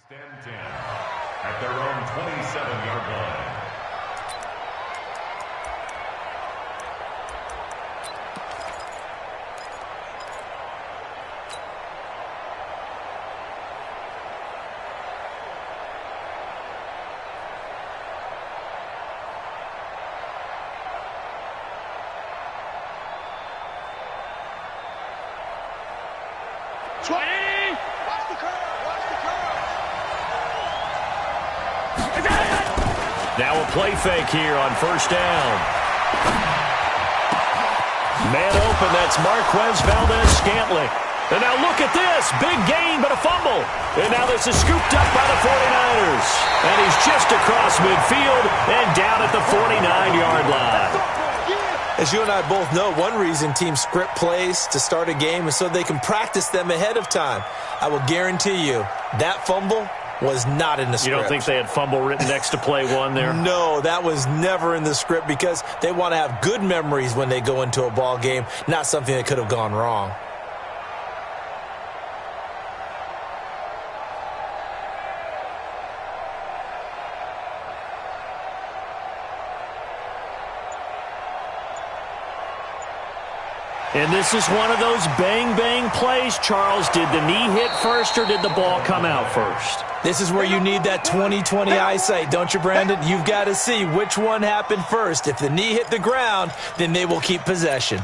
Stand 10 at their own 27-yard line. Now a play fake here on first down. Man open, that's Marquez Valdez-Scantling. And now look at this. Big gain, but a fumble. And now this is scooped up by the 49ers. And he's just across midfield and down at the 49-yard line. As you and I both know, one reason teams script plays to start a game is so they can practice them ahead of time. I will guarantee you that fumble was not in the script. You don't think they had fumble written next to play one there? No, that was never in the script because they want to have good memories when they go into a ball game, not something that could have gone wrong. And this is one of those bang-bang plays, Charles. Did the knee hit first or did the ball come out first? This is where you need that 20/20 eyesight, don't you, Brandon? You've got to see which one happened first. If the knee hit the ground, then they will keep possession.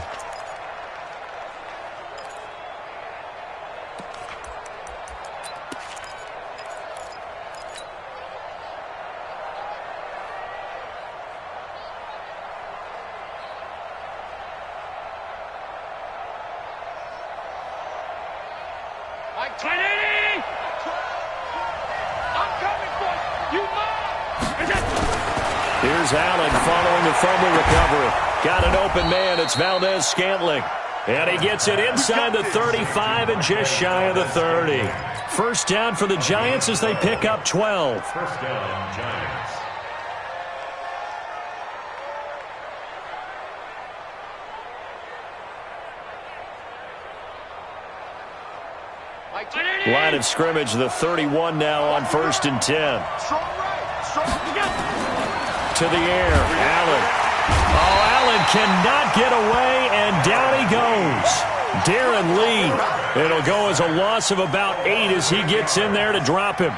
Here's Allen following the fumble recovery. Got an open man. It's Valdez-Scantling. And he gets it inside the 35 and just shy of the 30. First down for the Giants as they pick up 12. First down, Giants. Line of scrimmage, the 31 now on 1st and 10. To the air, Allen. Oh, Allen cannot get away, and down he goes. Darren Lee. It'll go as a loss of about 8 as he gets in there to drop him.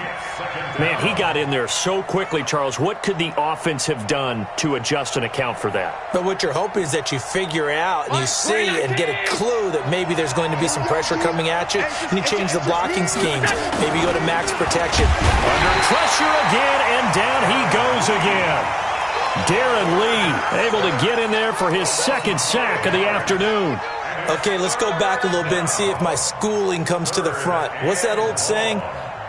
Man, he got in there so quickly, Charles. What could the offense have done to adjust and account for that? But what you're hoping is that you figure out and you see and get a clue that maybe there's going to be some pressure coming at you, and you change the blocking schemes. Maybe go to max protection. Under pressure again, and down he goes again. Darren Lee able to get in there for his second sack of the afternoon. Okay, let's go back a little bit and see if my schooling comes to the front. What's that old saying?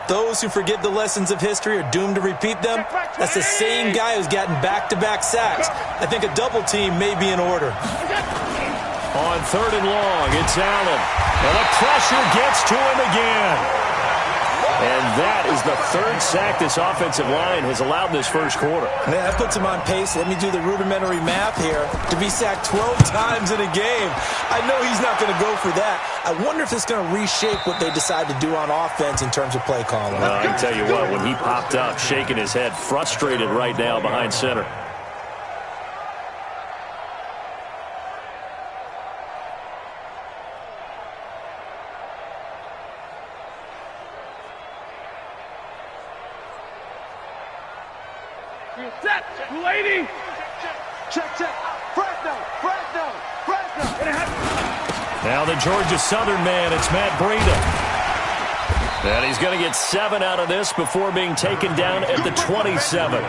Those who forget the lessons of history are doomed to repeat them. That's the same guy who's gotten back-to-back sacks. I think a double team may be in order. On 3rd and long, it's Allen. And the pressure gets to him again. And that is the 3rd sack this offensive line has allowed in this first quarter. Man, that puts him on pace. Let me do the rudimentary math here. To be sacked 12 times in a game. I know he's not going to go for that. I wonder if it's going to reshape what they decide to do on offense in terms of play calling. Well, I can tell you what, when he popped up, shaking his head, frustrated right now behind center. Set, lady. Check. Fresno. Now the Georgia Southern man, it's Matt Breida. And he's going to get 7 out of this before being taken down at the 27.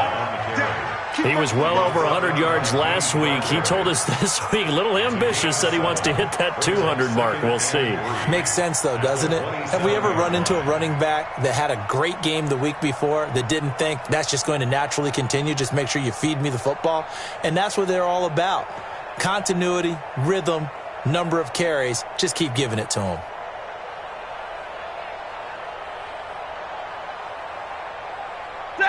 He was well over 100 yards last week. He told us this week, a little ambitious, that he wants to hit that 200 mark. We'll see. Makes sense, though, doesn't it? Have we ever run into a running back that had a great game the week before that didn't think that's just going to naturally continue? Just make sure you feed me the football. And that's what they're all about. Continuity, rhythm, number of carries. Just keep giving it to them.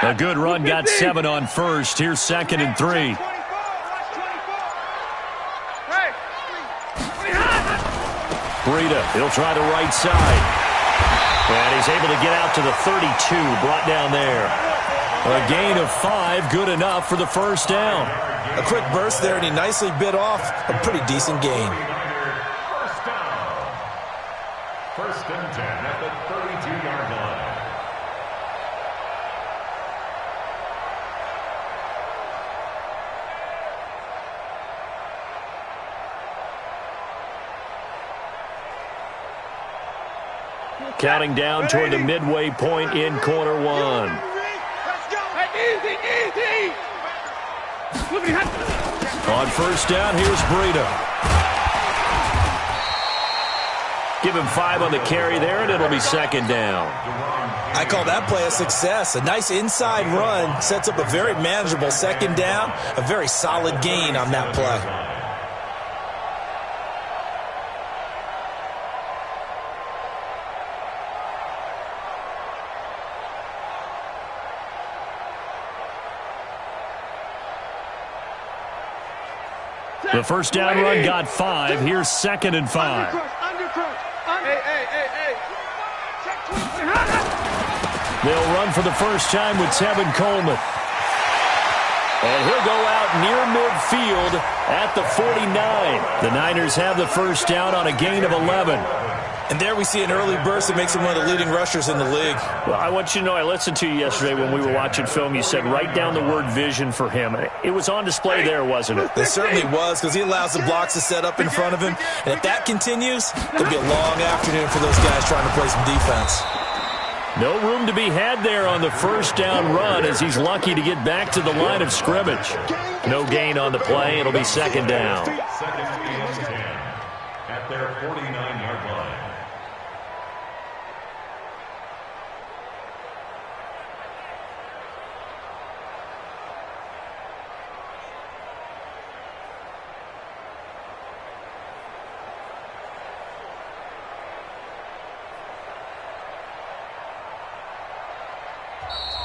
A good run, got 7 on first. Here's 2nd and 3. Breida, he'll try the right side. And he's able to get out to the 32, brought down there. A gain of 5, good enough for the first down. A quick burst there, and he nicely bit off a pretty decent gain. First down. First and 10 at the 32-yard line. Counting down toward the midway point in quarter one. On first down, here's Breida. Give him 5 on the carry there, and it'll be second down. I call that play a success. A nice inside run sets up a very manageable second down. A very solid gain on that play. The first down run got 5. Here's second and 5. They'll run for the first time with Tevin Coleman. And he'll go out near midfield at the 49. The Niners have the first down on a gain of 11. And there we see an early burst that makes him one of the leading rushers in the league. Well, I want you to know, I listened to you yesterday when we were watching film. You said write down the word vision for him. It was on display there, wasn't it? It certainly was, because he allows the blocks to set up in front of him. And if that continues, it'll be a long afternoon for those guys trying to play some defense. No room to be had there on the first down run as he's lucky to get back to the line of scrimmage. No gain on the play. It'll be second down. Second and 10 at their 49-yard line.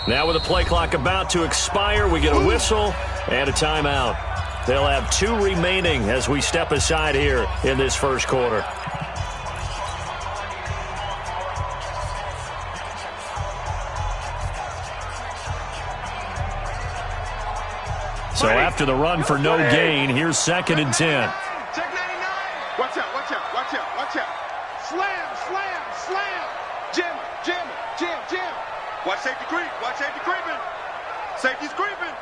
Now with the play clock about to expire, we get a whistle and a timeout. They'll have 2 remaining as we step aside here in this first quarter. So after the run for no gain, here's second and 10. Check 99. Watch out, watch out, watch out, watch out. Slam, slam, slam. Jam, jam, jam, jam. Watch safety creep. Watch safety creeping. Safety's creeping.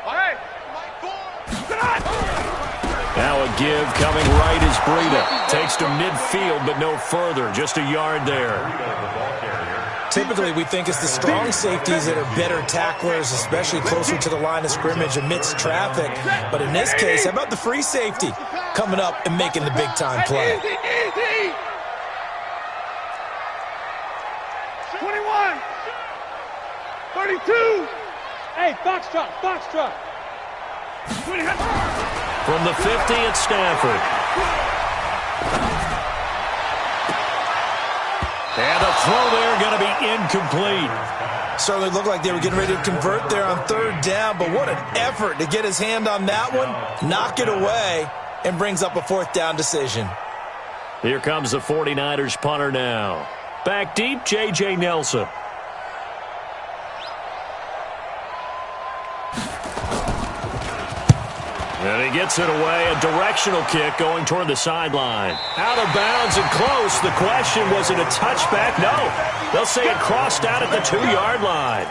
All right. Now a give coming right as Breida. Takes to midfield, but no further. Just a yard there. Typically, we think it's the strong safeties that are better tacklers, especially closer to the line of scrimmage amidst traffic. But in this case, how about the free safety coming up and making the big-time play? 21. 32. Hey, foxtrot, foxtrot. From the 50 at Stanford. And the throw there going to be incomplete. Certainly looked like they were getting ready to convert there on third down, but what an effort to get his hand on that one, knock it away, and brings up a fourth down decision. Here comes the 49ers punter now. Back deep, J.J. Nelson. And he gets it away, a directional kick going toward the sideline. Out of bounds and close. The question, was it a touchback? No. They'll say it crossed out at the 2-yard line.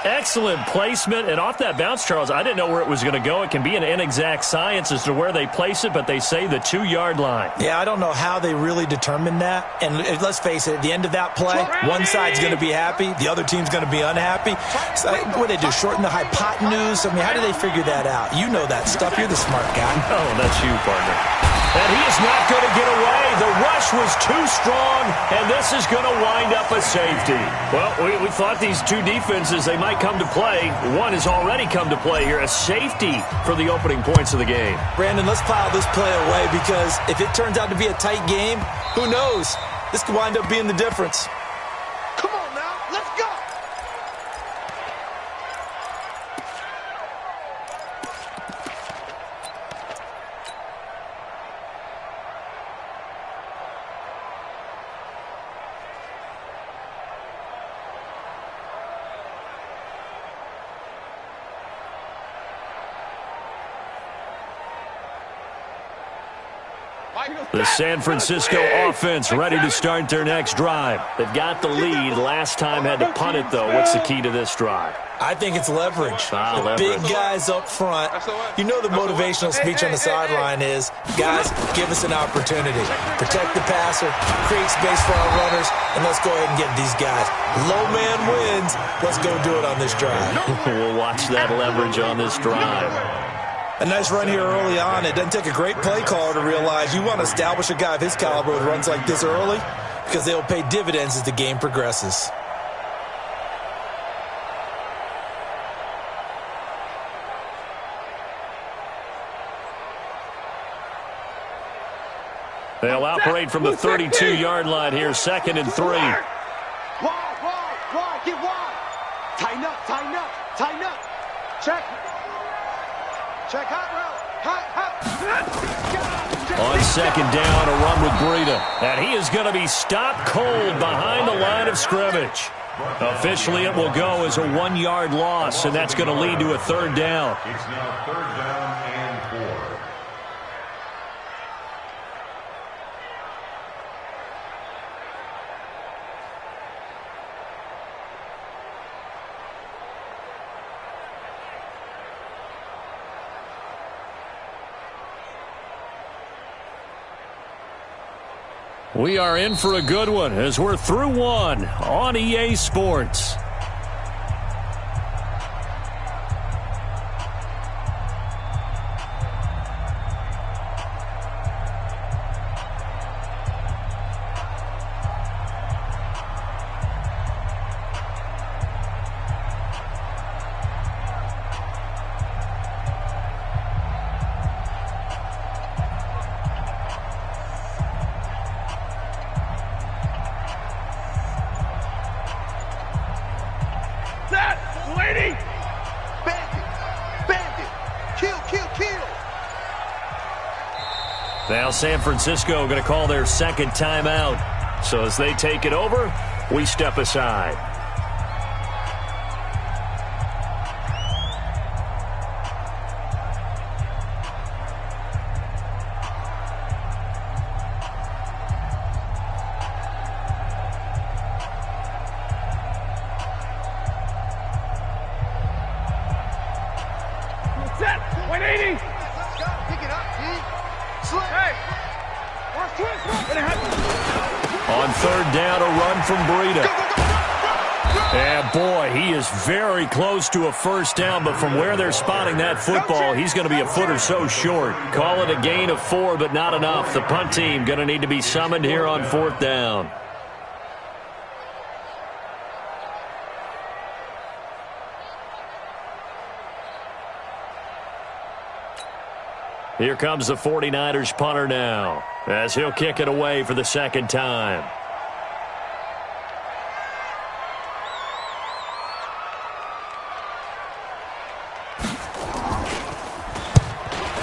Excellent placement, and off that bounce, Charles, I didn't know where it was going to go. It can be an inexact science as to where they place it, but they say the 2-yard line. Yeah, I don't know how they really determined that. And let's face it, at the end of that play, one side's going to be happy, the other team's going to be unhappy. So, what do they do, shorten the hypotenuse? I mean, how do they figure that out? You know that stuff. You're the smart guy. Oh, that's you, partner. And he is not going to get away. The rush was too strong, and this is going to wind up a safety. Well, we thought these two defenses, they might come to play. One has already come to play here, a safety for the opening points of the game. Brandon, let's file this play away because if it turns out to be a tight game, who knows? This could wind up being the difference. Come on now, let's go. The San Francisco offense ready to start their next drive. They've got the lead. Last time had to punt it, though. What's the key to this drive? I think it's leverage. Leverage. Big guys up front. You know the motivational speech on the sideline is, guys, give us an opportunity. Protect the passer, create space for our runners, and let's go ahead and get these guys. Low man wins. Let's go do it on this drive. We'll watch that leverage on this drive. A nice run here early on. It doesn't take a great play caller to realize you want to establish a guy of his caliber with runs like this early because they'll pay dividends as the game progresses. They'll operate from the 32-yard line here, 2nd and 3. Wide, get wide. Tighten up. Check hot route. On 2nd down, a run with Breida. And he is going to be stopped cold behind the line of scrimmage. Officially, it will go as a 1-yard loss, and that's going to lead to a 3rd down. It's now 3rd down and 4. We are in for a good one as we're through one on EA Sports. Now San Francisco going to call their 2nd timeout. So as they take it over, we step aside. Set, 180. Let's go, pick it up, T. Hey. On 3rd down, a run from Breida. And boy, he is very close to a 1st down, but from where they're spotting that football, he's going to be a foot or so short. Call it a gain of 4, but not enough. The punt team going to need to be summoned here on 4th down. Here comes the 49ers punter now, as he'll kick it away for the 2nd time.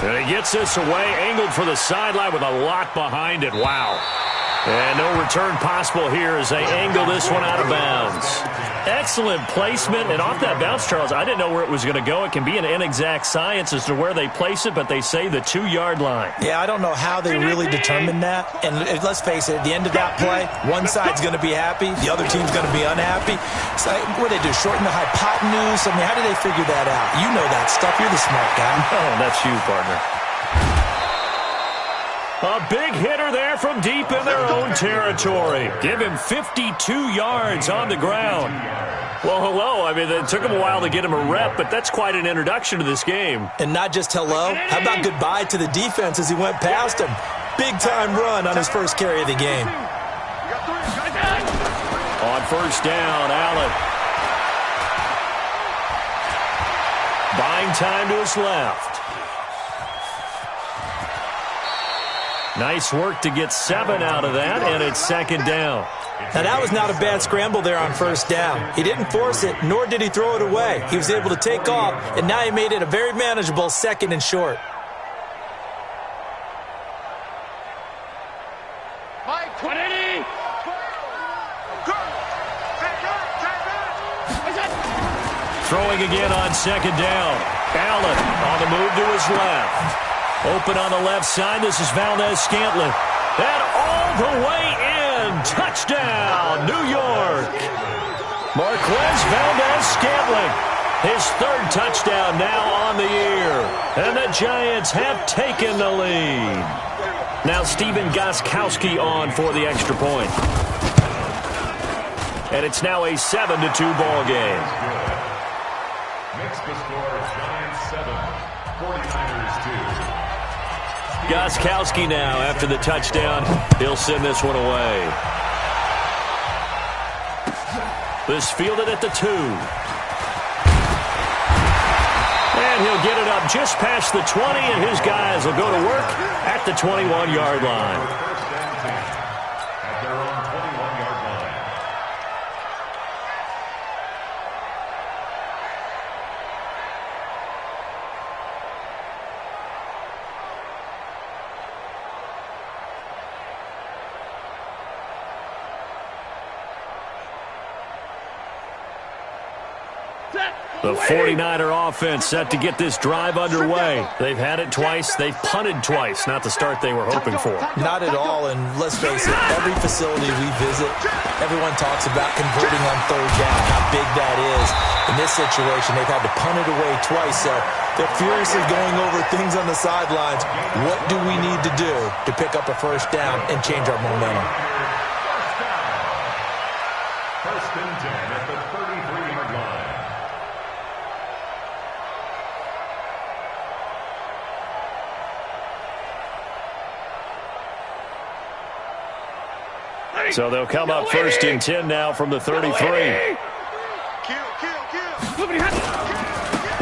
And he gets this away, angled for the sideline with a lot behind it. Wow. And no return possible here as they angle this one out of bounds. Excellent placement, and off that bounce, Charles, I didn't know where it was going to go. It can be an inexact science as to where they place it, but they say the 2-yard line. Yeah, I don't know how they really determine that. And let's face it, at the end of that play, one side's going to be happy, the other team's going to be unhappy. So what do they do, shorten the hypotenuse? I mean, how do they figure that out? You know that stuff. You're the smart guy. Oh, that's you, partner. A big hitter there from deep in their own territory. Give him 52 yards on the ground. Well, hello. I mean, it took him a while to get him a rep, but that's quite an introduction to this game. And not just hello. How about goodbye to the defense as he went past him? Big-time run on his first carry of the game. On 1st down, Allen. Buying time to his left. Nice work to get 7 out of that, and it's 2nd down. Now, that was not a bad scramble there on 1st down. He didn't force it, nor did he throw it away. He was able to take off, and now he made it a very manageable 2nd and short. Throwing again on 2nd down. Allen on the move to his left. Open on the left side. This is Valdez-Scantling. And all the way in. Touchdown, New York. Marquez Valdez-Scantling. His third touchdown now on the year. And the Giants have taken the lead. Now Stephen Gostkowski on for the extra point. And it's now a 7-2 ball game. Makes the score Giants 7, 49ers 2. Gostkowski now after the touchdown. He'll send this one away. This fielded at the 2. And he'll get it up just past the 20, and his guys will go to work at the 21-yard line. First and 10 at their own 21-yard line. The 49er offense set to get this drive underway. They've had it twice. They've punted twice. Not the start they were hoping for. Not at all, and let's face it, every facility we visit, everyone talks about converting on third down, how big that is. In this situation, they've had to punt it away twice, so they're furiously going over things on the sidelines. What do we need to do to pick up a first down and change our momentum? First and 10 at the 33-yard line. So they'll come up first and 10 now from the 33.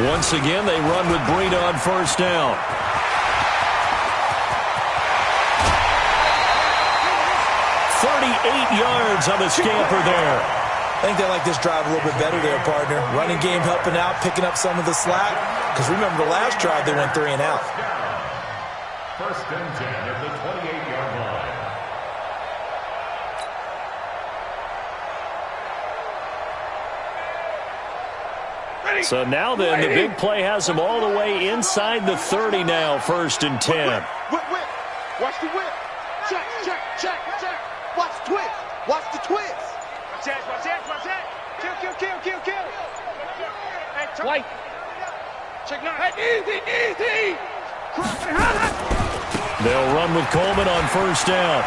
Once again, they run with Breida on first down. Yards on the scamper there. I think they like this drive a little bit better there, partner. Running game helping out, picking up some of the slack. Because remember, the last drive, they went 3 and out. First and 10 at the 28-yard line. So now then, the big play has them all the way inside the 30 now, first and 10. Whip. Watch the whip. Check. Watch the twist. Watch the twist. Watch that. Kill. Hey, White. Check now. Hey, easy. They'll run with Coleman on first down.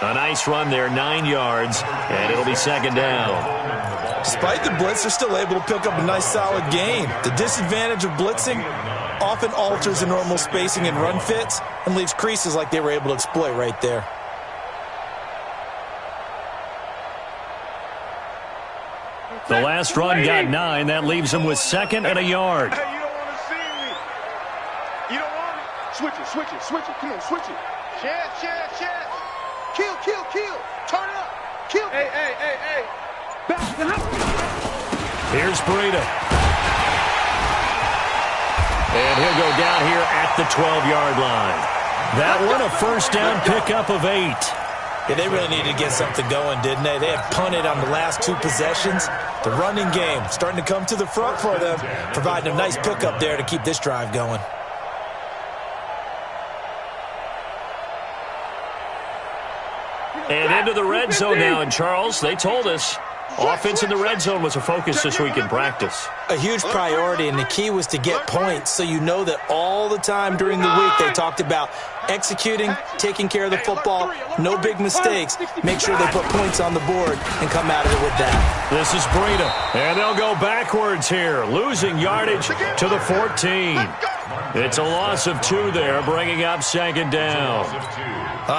A nice run there, 9 yards, and it'll be second down. Despite the blitz, they're still able to pick up a nice, solid gain. The disadvantage of blitzing often alters the normal spacing and run fits and leaves creases like they were able to exploit right there. The last run got 9. That leaves them with second and a yard. Hey, you don't want to see me. You don't want me. Switch it. Come on, switch it. Chance. Kill. Turn up. Kill. Hey. Here's Breida. And he'll go down here at the 12-yard line. That one, a first down pickup of 8. Yeah, they really needed to get something going, didn't they? They had punted on the last 2 possessions. The running game starting to come to the front for them, providing a nice pickup there to keep this drive going. And into the red zone now. And, Charles, they told us offense in the red zone was a focus this week in practice. A huge priority, and the key was to get points, so you know that all the time during the week they talked about executing, taking care of the football, no big mistakes, make sure they put points on the board and come out of it with that. This is Breida, and they'll go backwards here, losing yardage to the 14. It's a loss of 2 there, bringing up second down.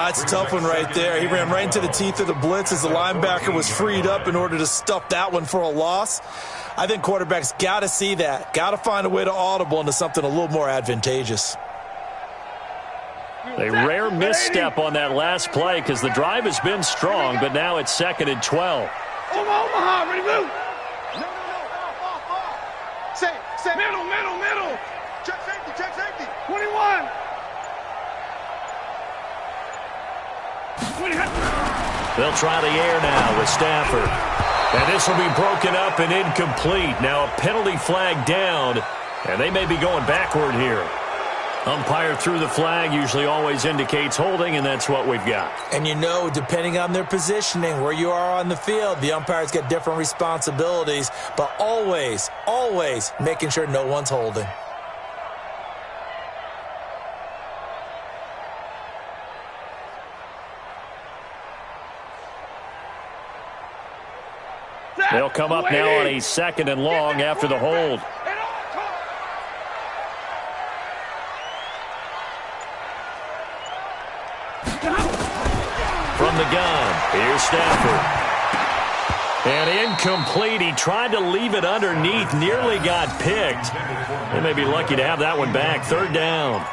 It's a tough one right there. He ran right into the teeth of the blitz as the linebacker was freed up in order to stuff that one for a loss. I think quarterbacks got to see that, got to find a way to audible into something a little more advantageous. A rare misstep on that last play because the drive has been strong, but now it's second and 12. Omaha, ready, move. No. Say. Middle. Check safety. 21. They'll try the air now with Stafford. And this will be broken up and incomplete. Now a penalty flag down, And they may be going backward here. Umpire threw the flag, usually always indicates holding, and that's what we've got. And you know, depending on their positioning, where you are on the field, the umpires get different responsibilities, but always, always making sure no one's holding. They'll come up now on a 2nd and long after the hold. From the gun, here's Stafford. And incomplete. He tried to leave it underneath, nearly got picked. They may be lucky to have that one back. 3rd down.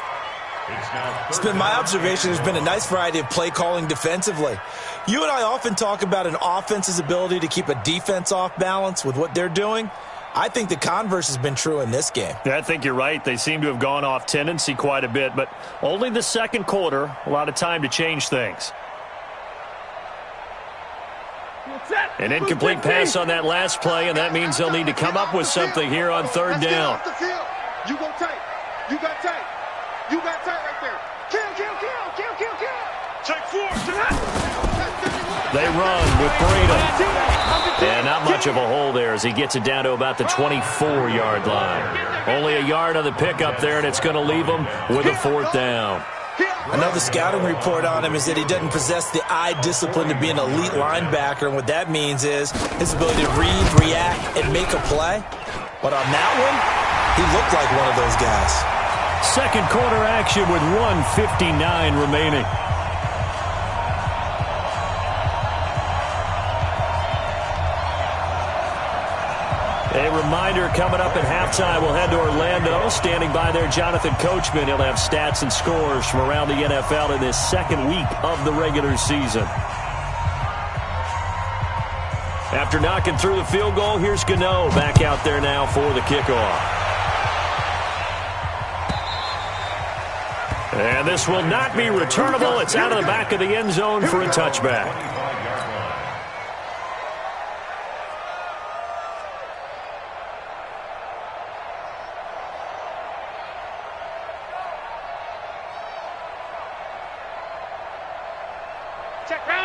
It's been my observation there's been a nice variety of play calling defensively. You and I often talk about an offense's ability to keep a defense off balance with what they're doing. I think the converse has been true in this game. Yeah, I think you're right. They seem to have gone off tendency quite a bit, but only the 2nd quarter, a lot of time to change things. An incomplete pass on that last play, and that means they'll need to come up with something here on 3rd down. You go tight. You got tight. You got tight right there. Kill. Take 4. They run with Breda. And not much of a hole there as he gets it down to about the 24-yard line. Only a yard on the pickup there, and it's going to leave him with a 4th down. Another scouting report on him is that he doesn't possess the eye discipline to be an elite linebacker, and what that means is his ability to read, react, and make a play. But on that one, he looked like one of those guys. 2nd quarter action with 1:59 remaining. A reminder coming up at halftime, we'll head to Orlando. Standing by there, Jonathan Coachman. He'll have stats and scores from around the NFL in this 2nd week of the regular season. After knocking through the field goal, here's Gano back out there now for the kickoff. And this will not be returnable. It's out of the back of the end zone for a touchback.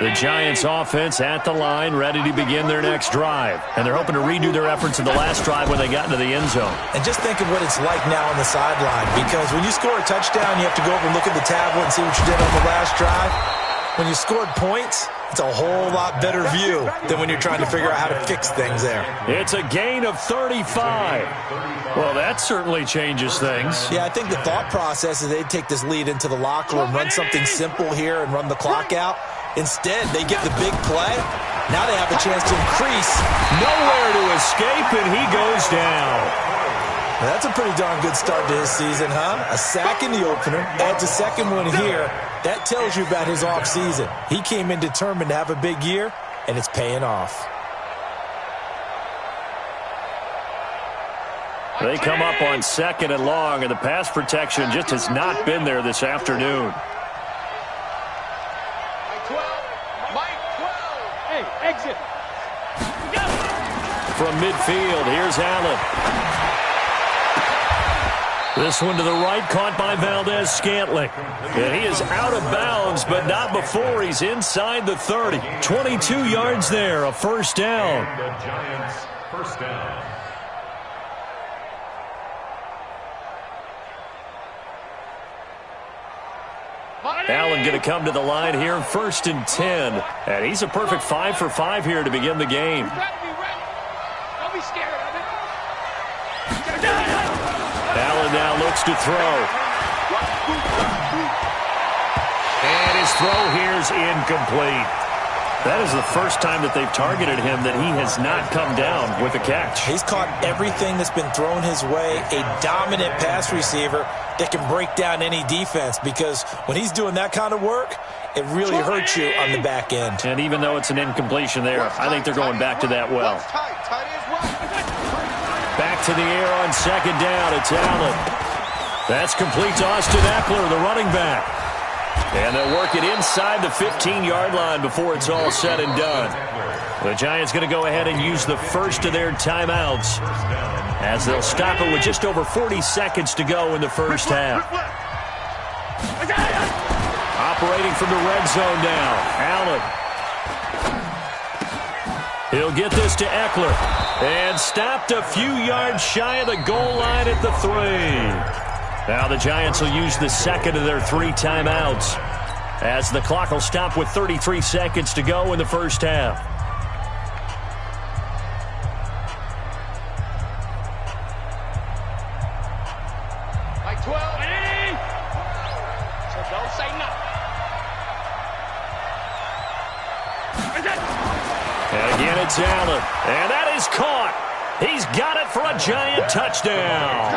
The Giants offense at the line, ready to begin their next drive. And they're hoping to redo their efforts in the last drive when they got into the end zone. And just think of what it's like now on the sideline, because when you score a touchdown, you have to go over and look at the tablet and see what you did on the last drive. When you scored points, it's a whole lot better view than when you're trying to figure out how to fix things there. It's a gain of 35. Well, that certainly changes things. Yeah, I think the thought process is they'd take this lead into the locker room, run something simple here and run the clock out. Instead, they get the big play. Now they have a chance to increase. Nowhere to escape, and he goes down. Well, that's a pretty darn good start to his season, huh? A sack in the opener, adds a 2nd one here. That tells you about his offseason. He came in determined to have a big year, and it's paying off. They come up on 2nd and long, and the pass protection just has not been there this afternoon. Exit. From midfield, here's Allen. This one to the right, caught by Valdez-Scantling. And he is out of bounds, but not before he's inside the 30. 22 yards there, a 1st down. The Giants, 1st down. Allen going to come to the line here, 1st and 10. And he's a perfect 5 for 5 here to begin the game. Don't be scared of it. Allen now looks to throw. And his throw here is incomplete. That is the first time that they've targeted him that he has not come down with a catch. He's caught everything that's been thrown his way, a dominant pass receiver that can break down any defense, because when he's doing that kind of work, it really hurts you on the back end. And even though it's an incompletion there, I think they're going back to that well. Back to the air on 2nd down. It's Allen. That's complete to Austin Eckler, the running back. And they'll work it inside the 15-yard line before it's all said and done. The Giants going to go ahead and use the first of their timeouts as they'll stop it with just over 40 seconds to go in the first half. Operating from the red zone now, Allen. He'll get this to Eckler. And stopped a few yards shy of the goal line at the 3. Now the Giants will use the second of their 3 timeouts as the clock will stop with 33 seconds to go in the first half. Like 12. Ready? So don't say nothing. And again, it's Allen. And that is caught. He's got it for a Giant touchdown.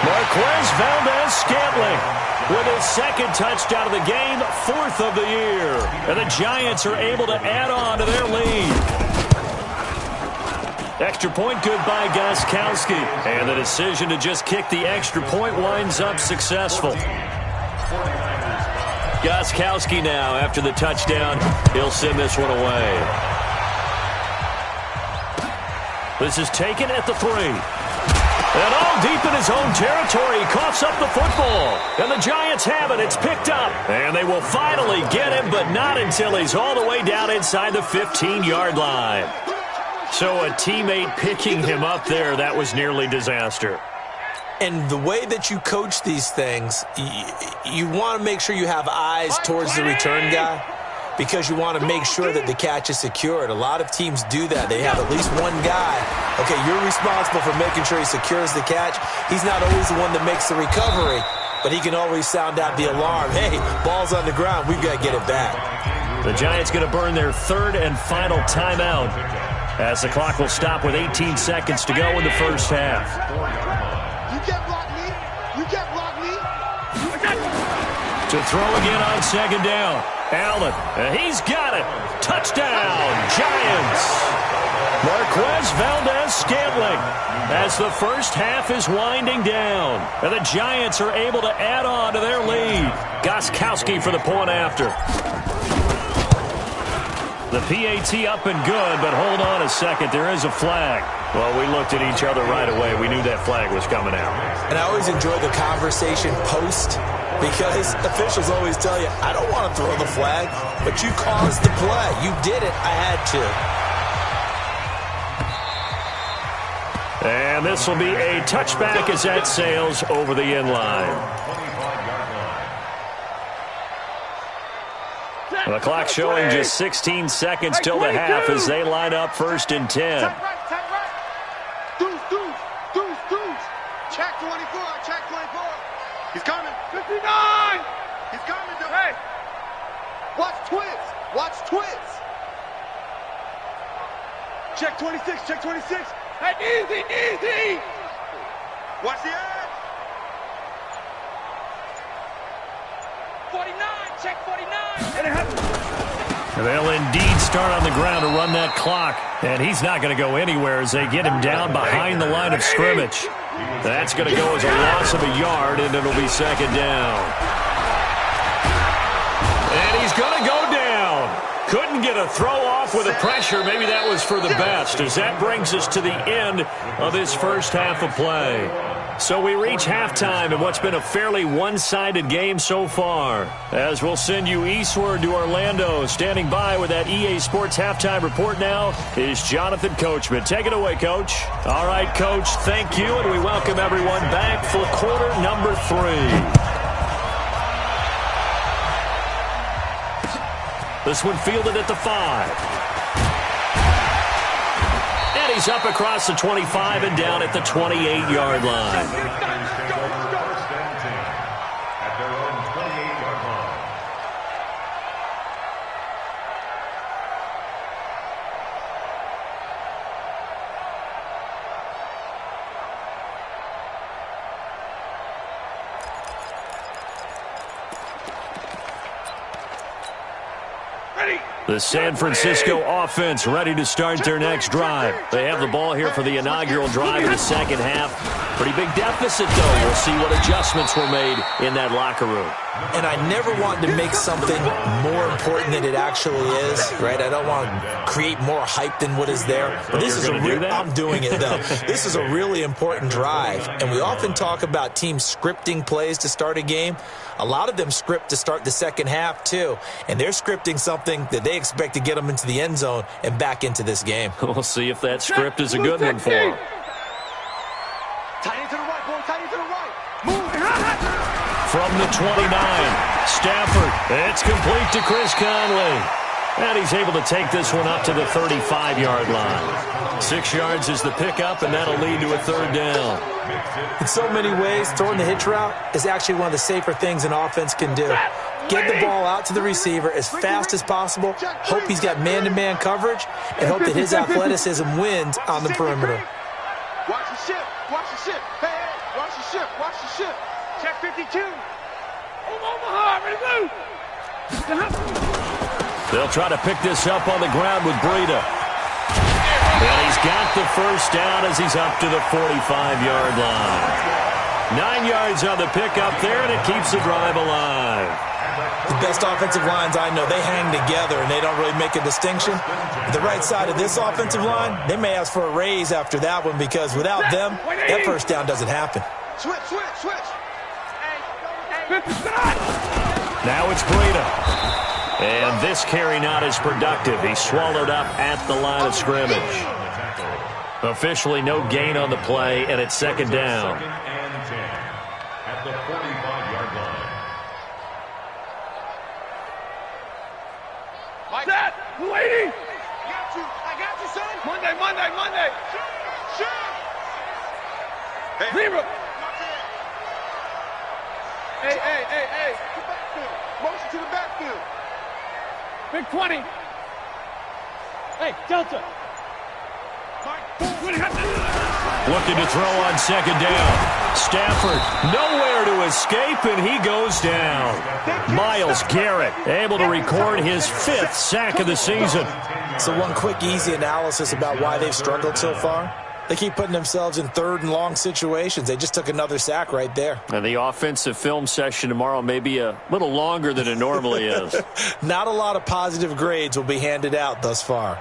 Marquez Valdez-Scantling with his second touchdown of the game, 4th of the year. And the Giants are able to add on to their lead. Extra point good by Gostkowski. And the decision to just kick the extra point winds up successful. Gostkowski now, after the touchdown, he'll send this one away. This is taken at the 3. And all deep in his own territory, he coughs up the football. And the Giants have it. It's picked up. And they will finally get him, but not until he's all the way down inside the 15-yard line. So a teammate picking him up there, that was nearly disaster. And the way that you coach these things, you want to make sure you have eyes towards the return guy because you want to make sure that the catch is secured. A lot of teams do that. They have at least one guy. Okay, you're responsible for making sure he secures the catch. He's not always the one that makes the recovery, but he can always sound out the alarm. Hey, ball's on the ground. We've got to get it back. The Giants going to burn their 3rd and final timeout as the clock will stop with 18 seconds to go in the first half. You can't block me. You can't block me. To throw again on second down. Allen, he's got it. Touchdown, Giants. Marquez Valdez-Scantling as the first half is winding down. And the Giants are able to add on to their lead. Gostkowski for the point after. The PAT up and good, but hold on a second. There is a flag. Well, we looked at each other right away. We knew that flag was coming out. And I always enjoy the conversation post because officials always tell you, I don't want to throw the flag, but you caused the play. You did it. I had to. And this will be a touchback as that sails over the end line. The clock showing just 16 seconds till the half as they line up 1st and 10. Deuce. Check 24. He's coming. 59. He's coming. Hey. Watch twins. Check 26. Hey, easy. Watch the edge. 49. Check 49. They'll indeed start on the ground to run that clock. And he's not going to go anywhere as they get him down behind the line of scrimmage. That's going to go as a loss of a yard, and it'll be second down. And he's going to go down. Couldn't get a throw off with the pressure. Maybe that was for the best, as that brings us to the end of this first half of play. So we reach halftime in what's been a fairly one-sided game so far. As we'll send you eastward to Orlando. Standing by with that EA Sports halftime report now is Jonathan Coachman. Take it away, Coach. All right, Coach, thank you, and we welcome everyone back for quarter number 3. This one fielded at the 5. And he's up across the 25 and down at the 28-yard line. First and 10 at their own 28-yard line. The San Francisco offense ready to start their next drive. They have the ball here for the inaugural drive of the second half. Pretty big deficit, though. We'll see what adjustments were made in that locker room. And I never want to make something more important than it actually is, right? I don't want to create more hype than what is there. But this is I'm doing it, though. This is a really important drive. And we often talk about teams scripting plays to start a game. A lot of them script to start the second half, too. And they're scripting something that they expect to get them into the end zone and back into this game. We'll see if that script is a good one for them. Tight end to the right, boy. Tight end to the right. Move. From the 29, Stafford. It's complete to Chris Conley. And he's able to take this one up to the 35-yard line. 6 yards is the pickup, and that'll lead to a third down. In so many ways, throwing the hitch route is actually one of the safer things an offense can do. Get the ball out to the receiver as fast as possible, hope he's got man-to-man coverage, and hope that his athleticism wins on the perimeter. Watch the ship. Watch the ship. Hey, hey. Watch the ship. Watch the ship. Check 52. Omaha, ready to move. They'll try to pick this up on the ground with Breida. And he's got the first down as he's up to the 45-yard line. 9 yards on the pickup there, and it keeps the drive alive. The best offensive lines I know, they hang together and they don't really make a distinction. The right side of this offensive line, they may ask for a raise after that one because without them, that first down doesn't happen. Switch, switch, switch. Now it's Breida. And this carry not as productive. He's swallowed up at the line of scrimmage. Officially no gain on the play, and it's second down. Second and 10 at the 45-yard line. Set. Lady. I got you, son. Monday. Shoot. Hey, Zero. Hey. To the backfield. Motion to the backfield. Big 20. Hey, Delta. Looking to throw on second down. Stafford nowhere to escape, and he goes down. Myles Garrett able to record his 5th sack of the season. So one quick, easy analysis about why they've struggled so far. They keep putting themselves in third and long situations. They just took another sack right there. And the offensive film session tomorrow may be a little longer than it normally is. Not a lot of positive grades will be handed out thus far.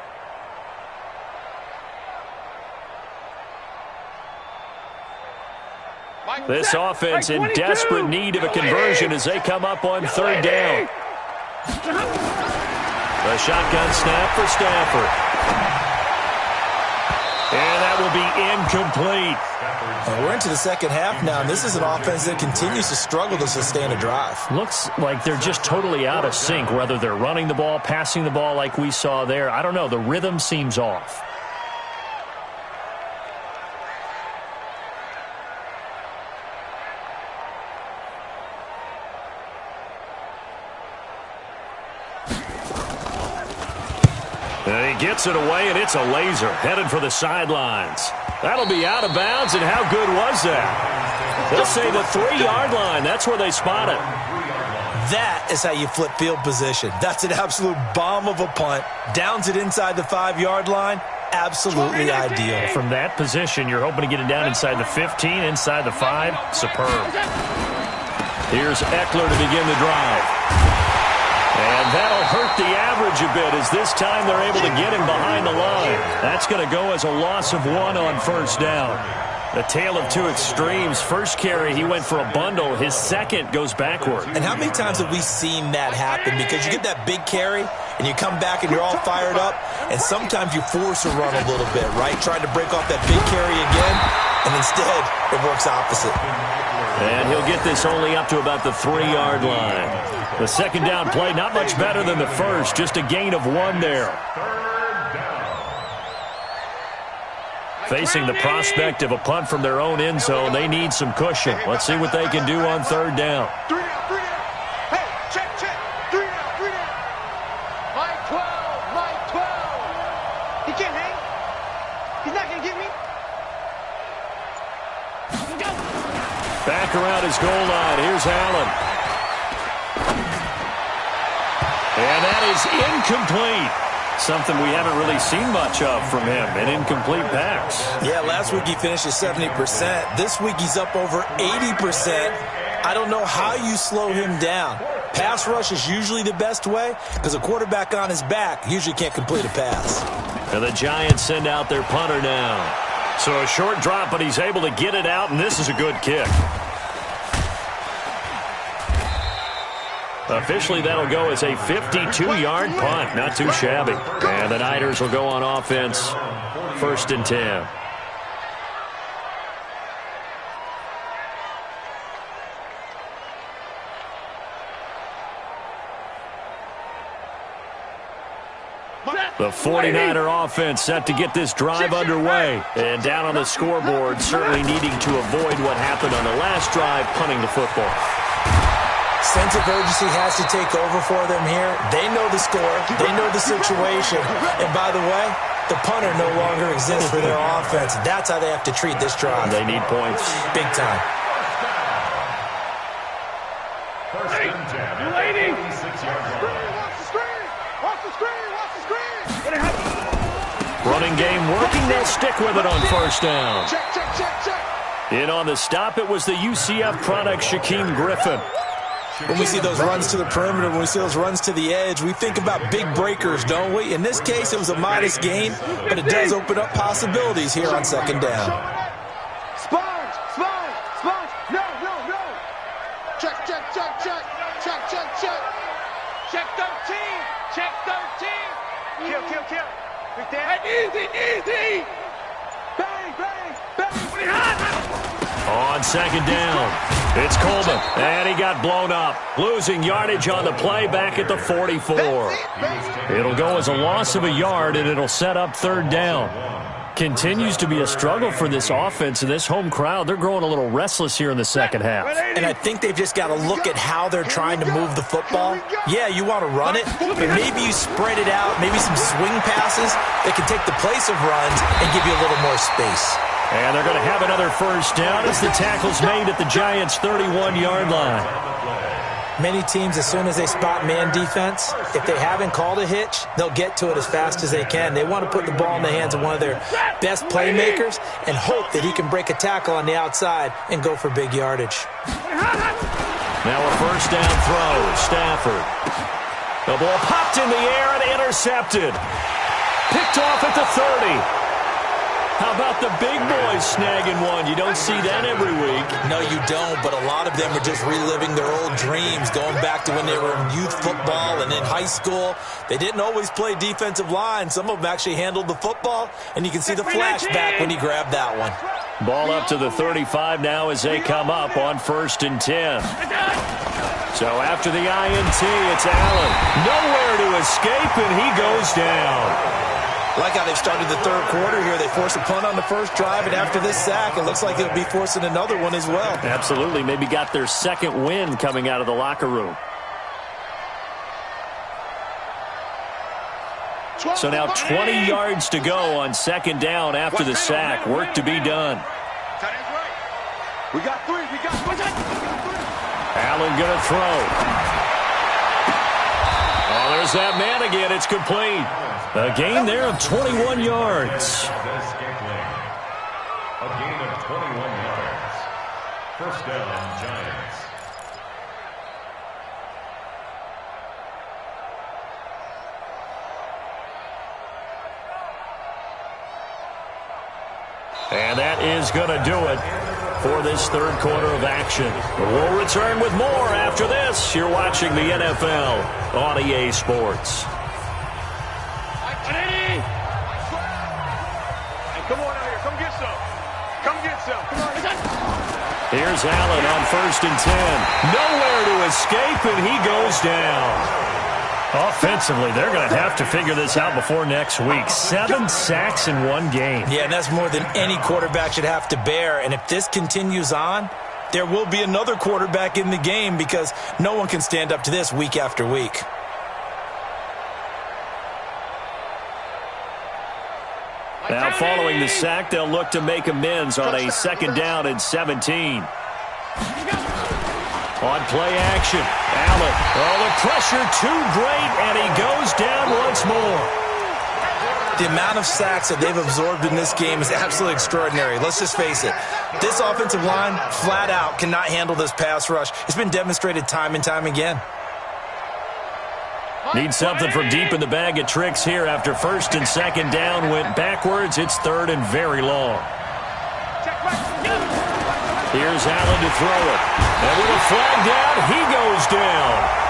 This offense in desperate need of a conversion as they come up on third down. The shotgun snap for Stafford. And that will be incomplete. And we're into the second half now, and this is an offense that continues to struggle to sustain a drive. Looks like they're just totally out of sync, whether they're running the ball, passing the ball like we saw there. I don't know. The rhythm seems off. And he gets it away, and it's a laser headed for the sidelines. That'll be out of bounds, and how good was that? They'll say the 3-yard line. That's where they spot it. That is how you flip field position. That's an absolute bomb of a punt. Downs it inside the 5-yard line. Absolutely ideal. From that position, you're hoping to get it down inside the 15, inside the 5. Superb. Here's Eckler to begin the drive. And that'll hurt the average a bit as this time they're able to get him behind the line. That's going to go as a loss of 1 on first down. The tale of two extremes. First carry, he went for a bundle. His second goes backward. And how many times have we seen that happen? Because you get that big carry, and you come back and you're all fired up, and sometimes you force a run a little bit, right? Trying to break off that big carry again, and instead it works opposite. And he'll get this only up to about the 3-yard line. The second down play, not much better than the first, just a gain of 1 there. Facing the prospect of a punt from their own end zone, they need some cushion. Let's see what they can do on third down. 3 down. Hey, check. 3 down. Mike 12. He can't hang. He's not going to get me. Back around his goal line. Here's Allen. And that is incomplete. Something we haven't really seen much of from him, an incomplete pass. Yeah, last week he finished at 70%. This week he's up over 80%. I don't know how you slow him down. Pass rush is usually the best way because a quarterback on his back usually can't complete a pass. And the Giants send out their punter now. So a short drop, but he's able to get it out, and this is a good kick. Officially, that'll go as a 52-yard punt. Not too shabby. And the Niners will go on offense, 1st and 10. The 49er offense set to get this drive underway. And down on the scoreboard, certainly needing to avoid what happened on the last drive, punting the football. Sense of urgency has to take over for them here. They know the score. They know the situation. And by the way, the punter no longer exists for their offense. That's how they have to treat this drive. They need points. Big time. Hey, you lady! Watch the screen! Watch the screen! Watch the screen! Running game working. They'll stick with it on 1st down. Check, check, check, check. In on the stop, it was the UCF product, Shaquem Griffin. When we see those runs to the perimeter, when we see those runs to the edge, we think about big breakers, don't we? In this case, it was a modest gain, but it does open up possibilities here on 2nd down. Sponge! Sponge! Sponge! No, no, no! Check, check, check, check! Check, check, check! Check 13! Check 13! Kill, kill, kill! Big Dan! Hey, easy, easy! Bang, bang, bang! On 2nd down, it's Coleman, and he got blown up. Losing yardage on the play back at the 44. It'll go as a loss of a yard, and it'll set up 3rd down. Continues to be a struggle for this offense and this home crowd. They're growing a little restless here in the 2nd half. And I think they've just got to look at how they're trying to move the football. Yeah, you want to run it, but maybe you spread it out, maybe some swing passes that can take the place of runs and give you a little more space. And they're going to have another 1st down as the tackle's made at the Giants' 31-yard line. Many teams, as soon as they spot man defense, if they haven't called a hitch, they'll get to it as fast as they can. They want to put the ball in the hands of one of their best playmakers and hope that he can break a tackle on the outside and go for big yardage. Now a 1st down throw. Stafford. The ball popped in the air and intercepted. Picked off at the 30. How about the big boys snagging one? You don't see that every week. No, you don't, but a lot of them are just reliving their old dreams, going back to when they were in youth football and in high school. They didn't always play defensive line. Some of them actually handled the football, and you can see the flashback when he grabbed that one. Ball up to the 35 now as they come up on 1st and 10. So after the INT, it's Allen. Nowhere to escape, and he goes down. Like how they've started the 3rd quarter here. They force a punt on the 1st drive, and after this sack, it looks like they'll be forcing another one as well. Absolutely. Maybe got their 2nd win coming out of the locker room. So now 20 yards to go on 2nd down after the sack. Work to be done. We got 3. We got 3. Allen going to throw. Oh, there's that man again. It's complete. A gain there of 21 yards. A gain of 21 yards. 1st down, Giants. And that is going to do it for this 3rd quarter of action. We'll return with more after this. You're watching the NFL on EA Sports. Come on out here. Come get some. Come get some. Come on. Here's Allen on 1st and 10. Nowhere to escape, and he goes down. Offensively, they're going to have to figure this out before next week. 7 sacks in one game. Yeah, and that's more than any quarterback should have to bear. And if this continues on, there will be another quarterback in the game because no one can stand up to this week after week. Now following the sack, they'll look to make amends on a 2nd down and 17. On play action, Allen. Oh, the pressure too great, and he goes down once more. The amount of sacks that they've absorbed in this game is absolutely extraordinary. Let's just face it. This offensive line, flat out, cannot handle this pass rush. It's been demonstrated time and time again. Need something from deep in the bag of tricks here after first and second down went backwards. It's third and very long. Here's Allen to throw it. And with a flag down, he goes down.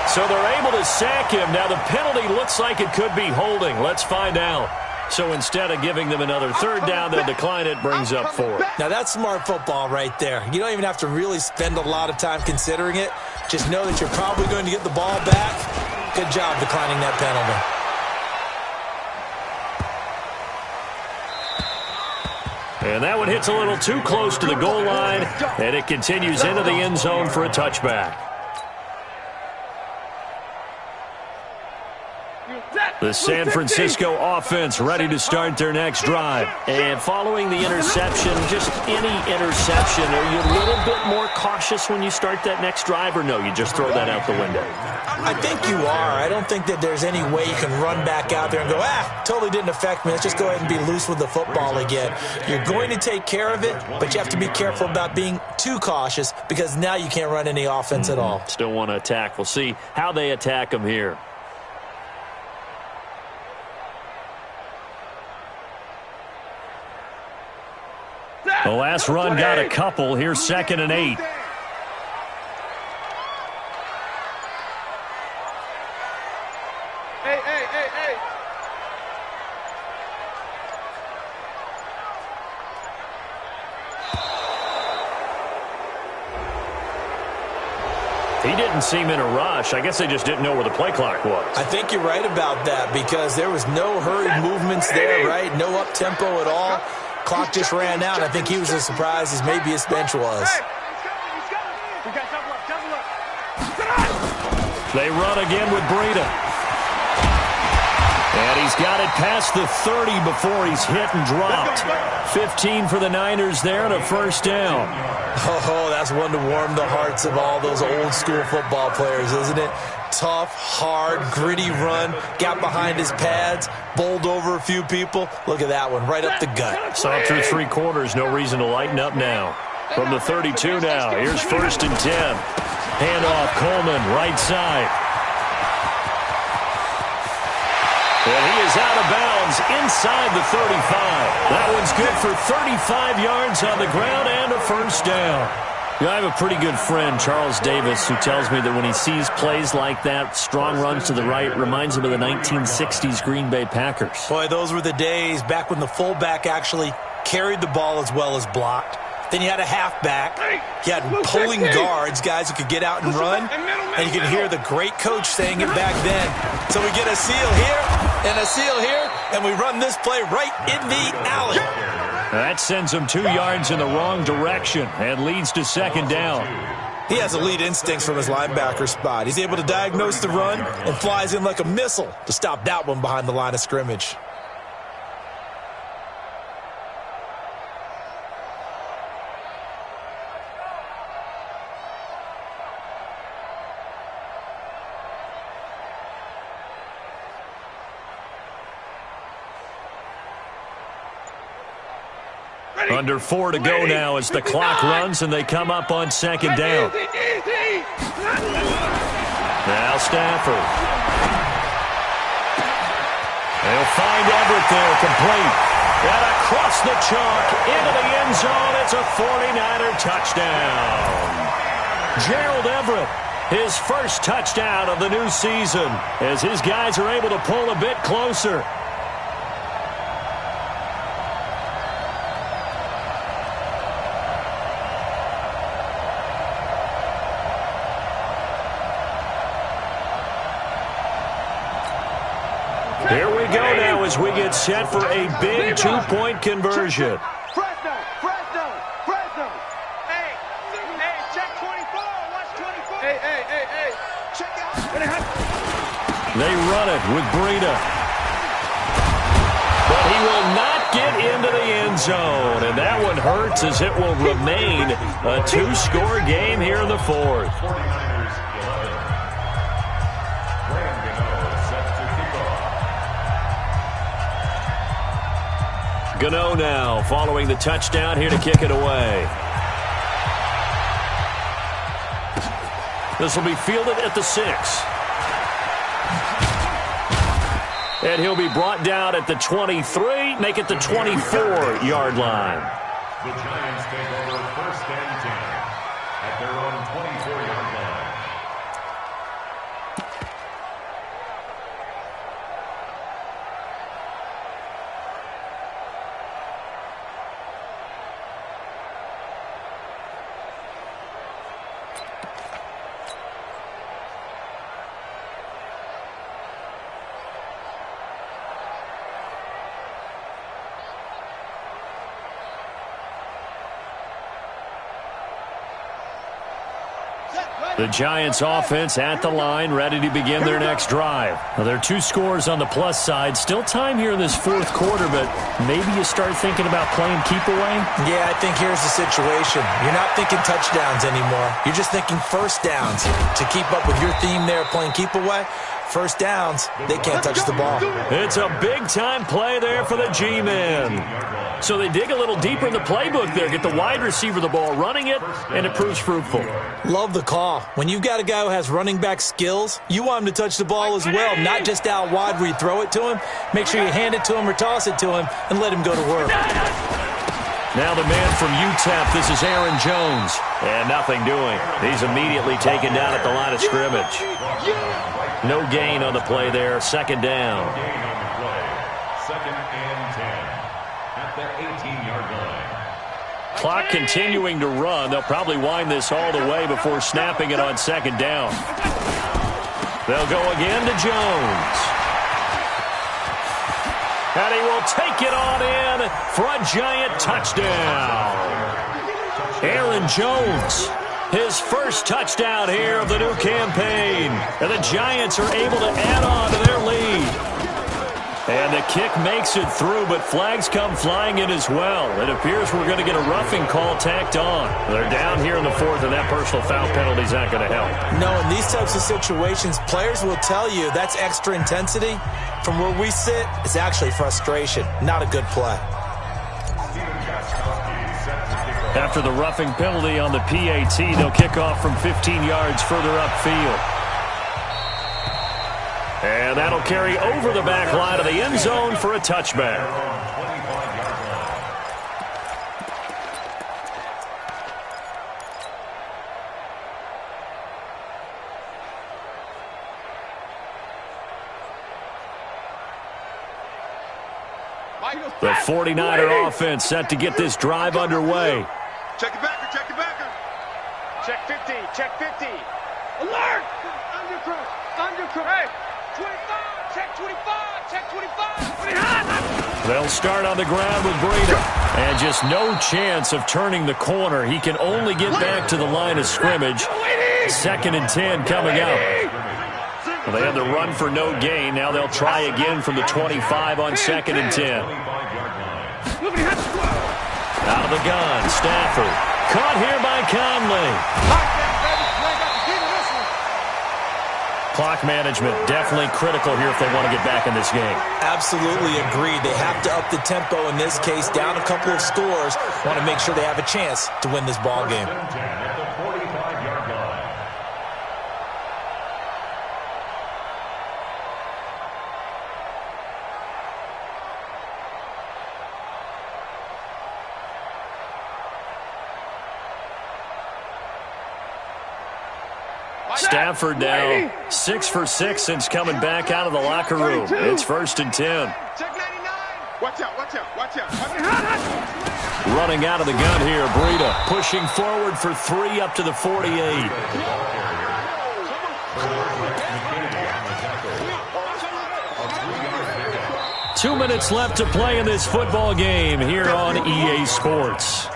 So they're able to sack him. Now the penalty looks like it could be holding. Let's find out. So instead of giving them another third down, they'll decline it, brings up fourth. Now that's smart football right there. You don't even have to really spend a lot of time considering it. Just know that you're probably going to get the ball back. Good job declining that penalty. And that one hits a little too close to the goal line, and it continues into the end zone for a touchback. The San Francisco offense ready to start their next drive. And following the interception, just any interception, are you a little bit more cautious when you start that next drive, or no, you just throw that out the window? I think you are. I don't think that there's any way you can run back out there and go, totally didn't affect me. Let's just go ahead and be loose with the football again. You're going to take care of it, but you have to be careful about being too cautious because now you can't run any offense at all. Still want to attack. We'll see how they attack them here. The last run got a couple. Here's 2nd and 8. Hey. He didn't seem in a rush. I guess they just didn't know where the play clock was. I think you're right about that because there was no hurried movements there, right? No up-tempo at all. Clock just ran out. I think he was as surprised as maybe his bench was. They run again with Breida. And he's got it past the 30 before he's hit and dropped. 15 for the Niners there and a first down. Oh, that's one to warm the hearts of all those old-school football players, isn't it? Tough, hard, gritty run. Got behind his pads, bowled over a few people. Look at that one, right up the gut. Saw through 3 quarters, no reason to lighten up now. From the 32 now, here's 1st and 10. Handoff, Coleman, right side. And he is out of bounds inside the 35. That one's good for 35 yards on the ground and a first down. You know, I have a pretty good friend, Charles Davis, who tells me that when he sees plays like that, strong runs to the right, reminds him of the 1960s Green Bay Packers. Boy, those were the days back when the fullback actually carried the ball as well as blocked. Then you had a halfback. You had pulling guards, guys who could get out and run. And you could hear the great coach saying it back then. So we get a seal here and a seal here, and we run this play right in the alley. That sends him 2 yards in the wrong direction and leads to 2nd down. He has elite instincts from his linebacker spot. He's able to diagnose the run and flies in like a missile to stop that one behind the line of scrimmage. Under 4 to go now as the clock runs and they come up on 2nd down. Now Stafford. They'll find Everett there, complete. And across the chalk into the end zone. It's a 49er touchdown. Gerald Everett, his first touchdown of the new season as his guys are able to pull a bit closer. Here we go now as we get set for a big 2-point conversion. Fresno. Hey, check 24. Watch 24. Hey. Check out. They run it with Breida. But he will not get into the end zone. And that one hurts as it will remain a 2-score game here in the 4th. 49ers 11. Gano now following the touchdown here to kick it away. This will be fielded at the 6. And he'll be brought down at the 23, make it the 24-yard line. The Giants take over 1st and 10 at their own 24-yard line. The Giants offense at the line, ready to begin their next drive. Now, there are 2 scores on the plus side. Still time here in this 4th quarter, but maybe you start thinking about playing keep away? Yeah, I think here's the situation. You're not thinking touchdowns anymore. You're just thinking first downs. To keep up with your theme there, playing keep away, first downs, they can't touch the ball. It's a big-time play there for the G-men. So they dig a little deeper in the playbook there, get the wide receiver the ball, running it, and it proves fruitful. Love the call. When you've got a guy who has running back skills, you want him to touch the ball as well, not just out wide where you throw it to him. Make sure you hand it to him or toss it to him and let him go to work. Now the man from UTEP, this is Aaron Jones. And nothing doing. He's immediately taken down at the line of scrimmage. No gain on the play there, 2nd down. Gain on the play. 2nd and 10 at the 18-yard line. Clock continuing to run. They'll probably wind this all the way before snapping it on 2nd down. They'll go again to Jones. And he will take it on in for a Giant touchdown. Aaron Jones, his first touchdown here of the new campaign. And the Giants are able to add on to their lead. And the kick makes it through, but flags come flying in as well. It appears we're going to get a roughing call tacked on. They're down here in the 4th, and that personal foul penalty is not going to help. No, in these types of situations, players will tell you that's extra intensity. From where we sit, it's actually frustration, not a good play. After the roughing penalty on the PAT, they'll kick off from 15 yards further upfield. And that'll carry over the back line of the end zone for a touchback. The 49er offense set to get this drive underway. Check it backer, check it backer. Check 50, check 50. Alert! Undercut. Hey, 25, check 25, check 25. They'll start on the ground with Breida. And just no chance of turning the corner. He can only get back to the line of scrimmage. 2nd and 10 coming up. Well, they had the run for no gain. Now they'll try again from the 25 on 2nd and 10. Out of the gun, Stafford. Caught here by Conley. Clock management definitely critical here if they want to get back in this game. Absolutely agreed. They have to up the tempo in this case, down a couple of scores. Want to make sure they have a chance to win this ball game. At the 45-yard line. Stafford now 6 for 6 since coming back out of the locker room. It's 1st and 10. Check 99. Watch out, watch out, watch out. Watch out. Running out of the gun here, Breida pushing forward for 3 up to the 48. 2 minutes left to play in this football game here on EA Sports.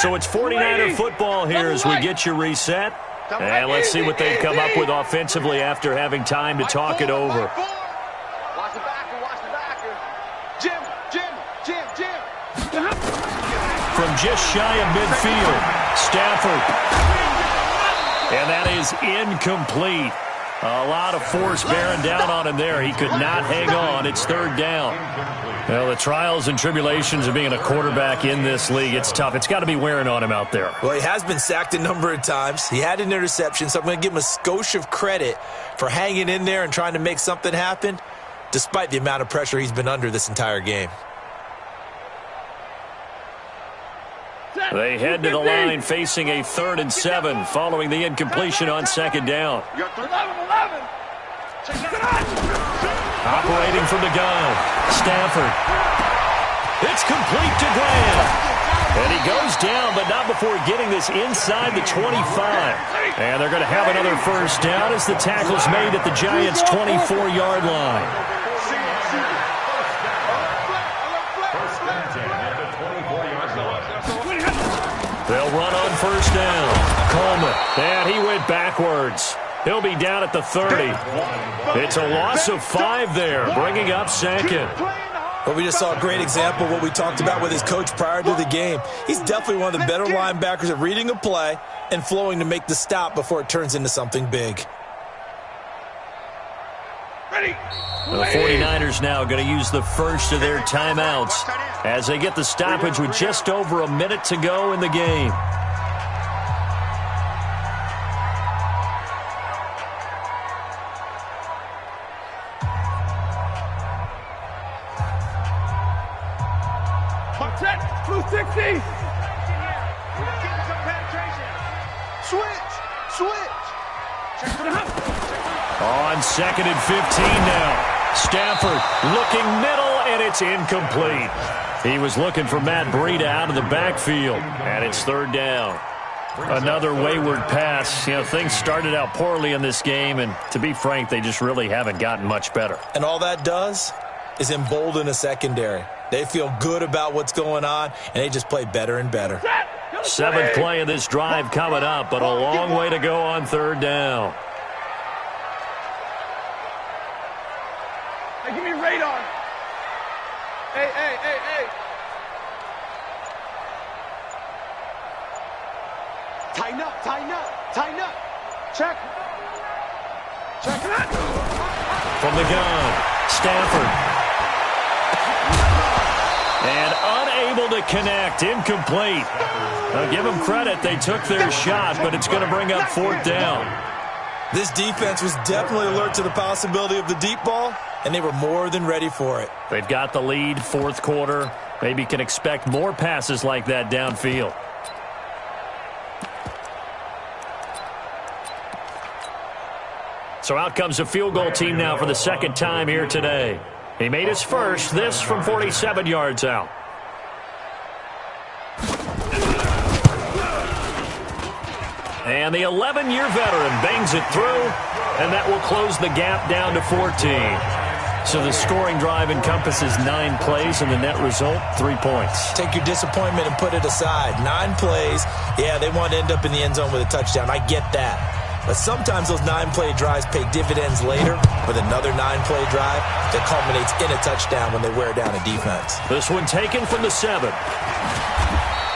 So it's 49er football here as we get you reset. And let's see what they've come up with offensively after having time to talk it over. Watch the backer, watch the backer. Jim. From just shy of midfield, Stafford. And that is incomplete. A lot of force bearing down on him there. He could not hang on. It's third down. Well, the trials and tribulations of being a quarterback in this league, it's tough. It's got to be wearing on him out there. Well, he has been sacked a number of times. He had an interception, so I'm going to give him a skosh of credit for hanging in there and trying to make something happen, despite the amount of pressure he's been under this entire game. They head to the line facing a 3rd and 7 following the incompletion on 2nd down. 11. Operating from the gun, Stafford. It's complete to Graham. And he goes down, but not before getting this inside the 25. And they're going to have another first down as the tackle's made at the Giants' 24-yard line. They'll run on first down. Coleman, and he went backwards. He'll be down at the 30. It's a loss of 5 there, bringing up 2nd. But we just saw a great example of what we talked about with his coach prior to the game. He's definitely one of the better linebackers at reading a play and flowing to make the stop before it turns into something big. The 49ers now going to use the first of their timeouts as they get the stoppage with just over a minute to go in the game. Blue 60. Switch. On 2nd and 15 now. Stafford looking middle, and it's incomplete. He was looking for Matt Breida out of the backfield, and it's 3rd down. Another wayward pass. You know, things started out poorly in this game, and to be frank, they just really haven't gotten much better. And all that does is embolden a secondary. They feel good about what's going on, and they just play better and better. 7th play of this drive coming up, but a long way to go on 3rd down. Hey, give me radar. Hey. Tighten up. Check it out. From the gun, Stafford. And unable to connect, incomplete. Now give them credit, they took their shot, but it's going to bring up 4th down. This defense was definitely alert to the possibility of the deep ball, and they were more than ready for it. They've got the lead, 4th quarter. Maybe can expect more passes like that downfield. So out comes a field goal team now for the 2nd time here today. He made his first, this from 47 yards out. And the 11-year veteran bangs it through, and that will close the gap down to 14. So the scoring drive encompasses 9 plays, and the net result, 3 points. Take your disappointment and put it aside. 9 plays, yeah, they want to end up in the end zone with a touchdown. I get that. But sometimes those 9-play drives pay dividends later with another 9-play drive that culminates in a touchdown when they wear down a defense. This one taken from the 7.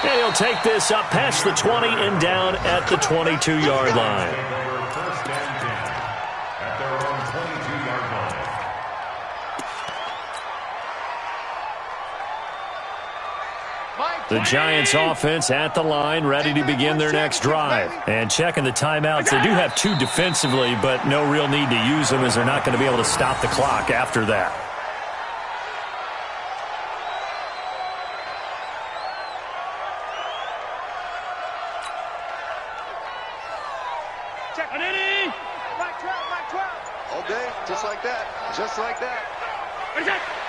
And he'll take this up past the 20 and down at the 22-yard line. First and 10 at their own 22-yard line. The Giants offense at the line, ready to begin their next drive. And checking the timeouts, they do have 2 defensively, but no real need to use them as they're not going to be able to stop the clock after that. All day, just like that.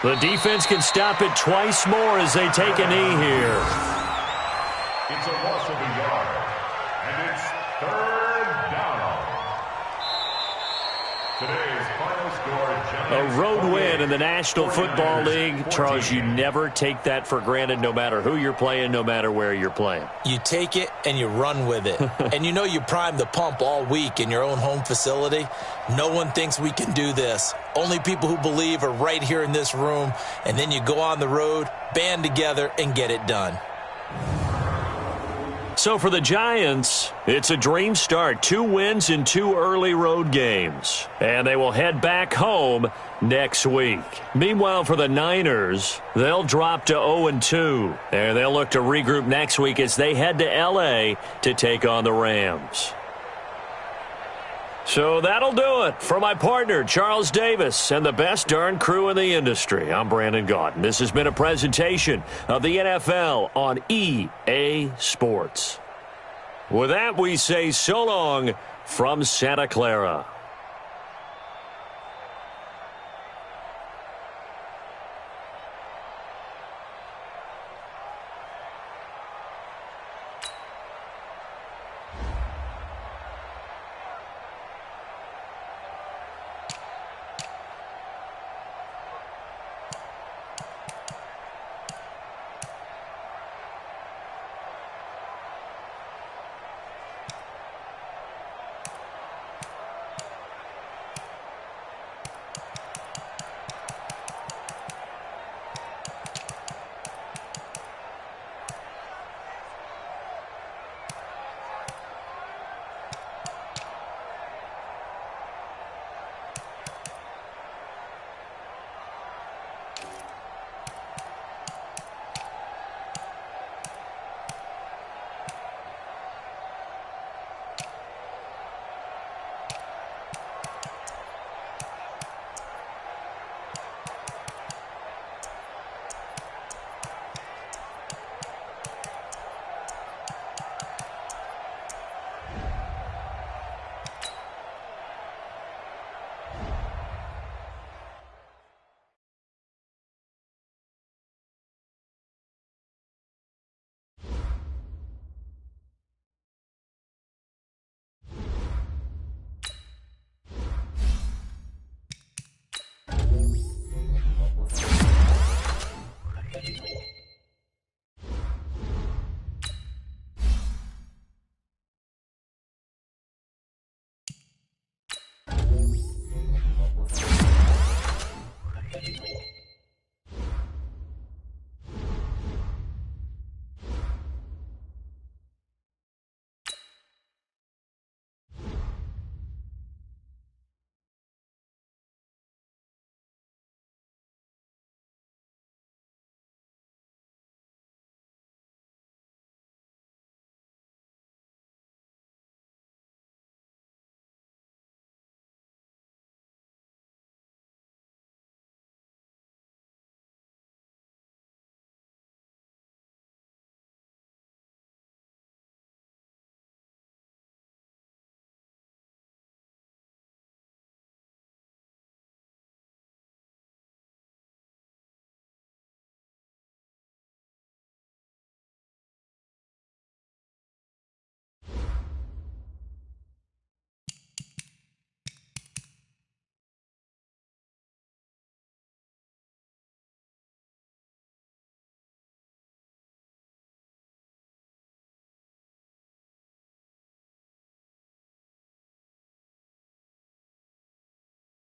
The defense can stop it twice more as they take a knee here. It's a loss of a yard, and it's 3rd down. Today's final score, Giants A road win in the National Football League. Charles, you never take that for granted no matter who you're playing, no matter where you're playing. You take it and you run with it. And you know you prime the pump all week in your own home facility. No one thinks we can do this. Only people who believe are right here in this room. And then you go on the road, band together, and get it done. So for the Giants, it's a dream start. 2 wins in 2 early road games. And they will head back home next week. Meanwhile, for the Niners, they'll drop to 0-2. And they'll look to regroup next week as they head to L.A. to take on the Rams. So that'll do it. For my partner, Charles Davis, and the best darn crew in the industry, I'm Brandon Gaudin. This has been a presentation of the NFL on EA Sports. With that, we say so long from Santa Clara.